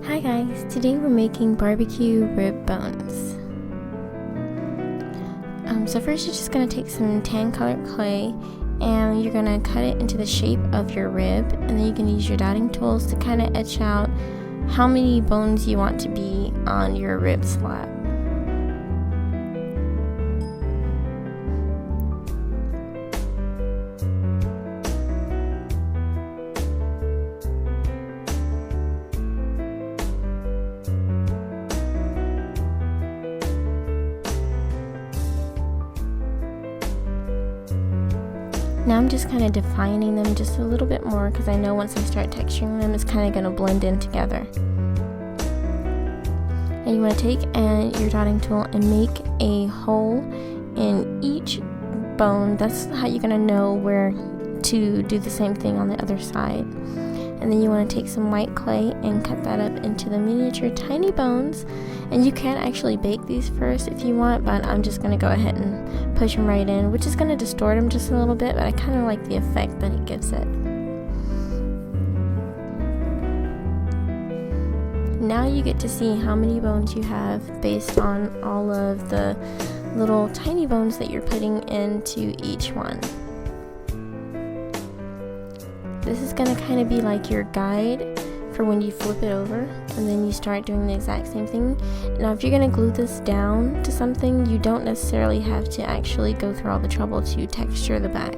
Hi guys, today we're making barbecue rib bones. So first you're just going to take some tan colored clay and you're going to cut it into the shape of your rib, and then you can use your dotting tools to kind of etch out how many bones you want to be on your rib slab. Now I'm just kind of defining them just a little bit more because I know once I start texturing them, it's kind of going to blend in together. And you want to take your dotting tool and make a hole in each bone. That's how you're going to know where to do the same thing on the other side. And then you want to take some white clay and cut that up into the miniature tiny bones. And you can actually bake these first if you want, but I'm just going to go ahead and push them right in, which is going to distort them just a little bit, but I kind of like the effect that it gives it. Now you get to see how many bones you have based on all of the little tiny bones that you're putting into each one. This is going to kind of be like your guide for when you flip it over and then you start doing the exact same thing. Now if you're going to glue this down to something, you don't necessarily have to actually go through all the trouble to texture the back.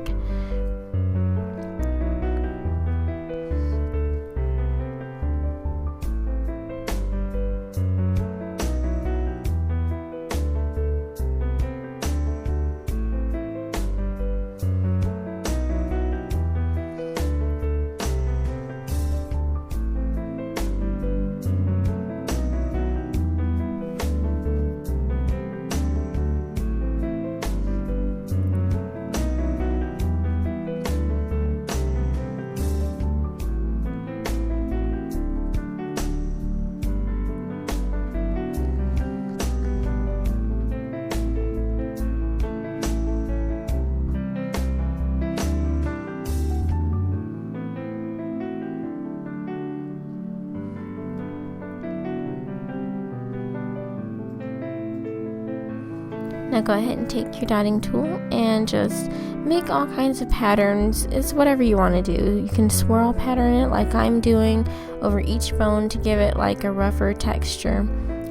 Now go ahead and take your dotting tool and just make all kinds of patterns. It's whatever you want to do. You can swirl pattern it like I'm doing over each bone to give it like a rougher texture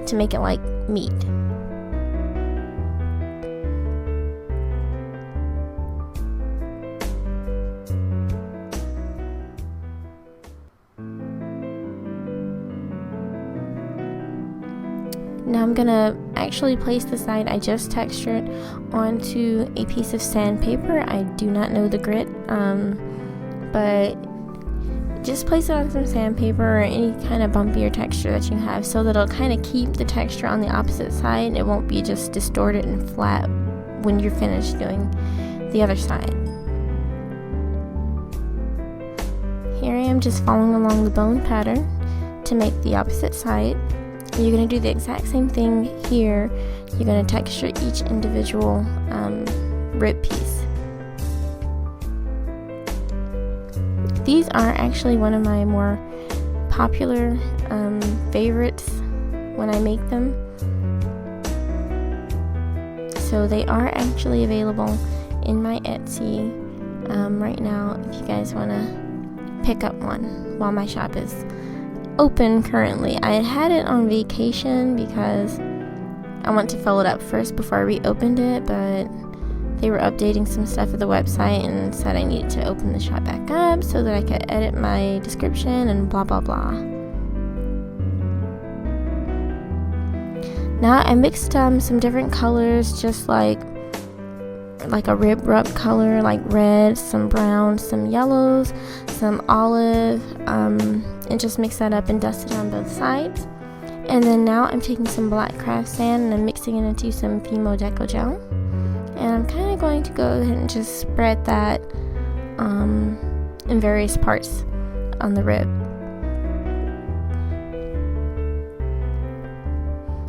to make it like meat. Now I'm gonna actually place the side I just textured onto a piece of sandpaper. I do not know the grit, but just place it on some sandpaper or any kind of bumpier texture that you have so that it'll kind of keep the texture on the opposite side. It won't be just distorted and flat when you're finished doing the other side. Here I am just following along the bone pattern to make the opposite side. You're going to do the exact same thing here. You're going to texture each individual rib piece. These are actually one of my more popular favorites when I make them. So they are actually available in my Etsy right now if you guys want to pick up one while my shop is open currently. I had it on vacation because I want to fill it up first before I reopened it, but they were updating some stuff at the website and said I needed to open the shop back up so that I could edit my description and blah blah blah. Now I mixed some different colors, just like a rib rub color, like red, some brown, some yellows, some olive, and just mix that up and dust it on both sides. And then now I'm taking some black craft sand and I'm mixing it into some Fimo Deco gel, and I'm kind of going to go ahead and just spread that in various parts on the rib.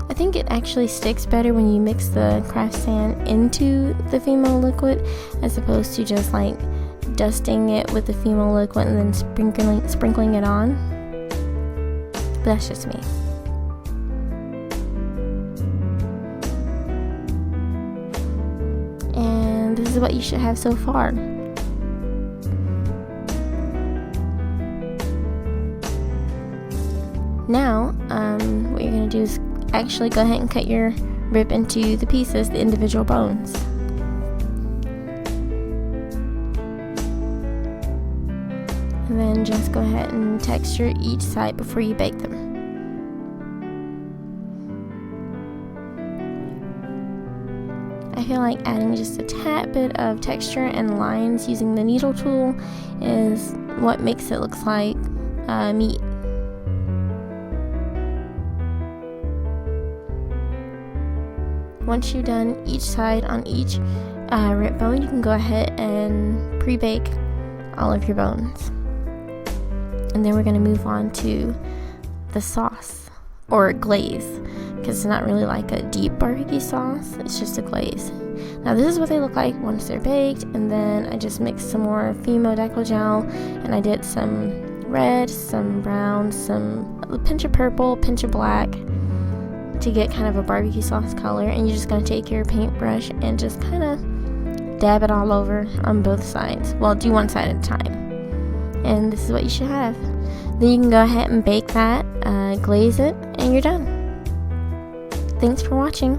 I think it actually sticks better when you mix the craft sand into the Fimo liquid as opposed to just like dusting it with the Fimo liquid and then sprinkling it on. but that's just me. And this is what you should have so far. Now, what you're going to do is actually go ahead and cut your rib into the pieces, the individual bones. And then just go ahead and texture each side before you bake them. I feel like adding just a tad bit of texture and lines using the needle tool is what makes it look like meat. Once you've done each side on each rib bone, you can go ahead and pre-bake all of your bones. And then we're going to move on to the sauce, or glaze, because it's not really like a deep barbecue sauce, it's just a glaze. Now this is what they look like once they're baked, and then I just mixed some more Fimo Deco Gel, and I did some red, some brown, a pinch of purple, pinch of black, to get kind of a barbecue sauce color. And you're just going to take your paintbrush and just kind of dab it all over on both sides. Well, do one side at a time. And this is what you should have. Then you can go ahead and bake that, glaze it, and you're done. Thanks for watching.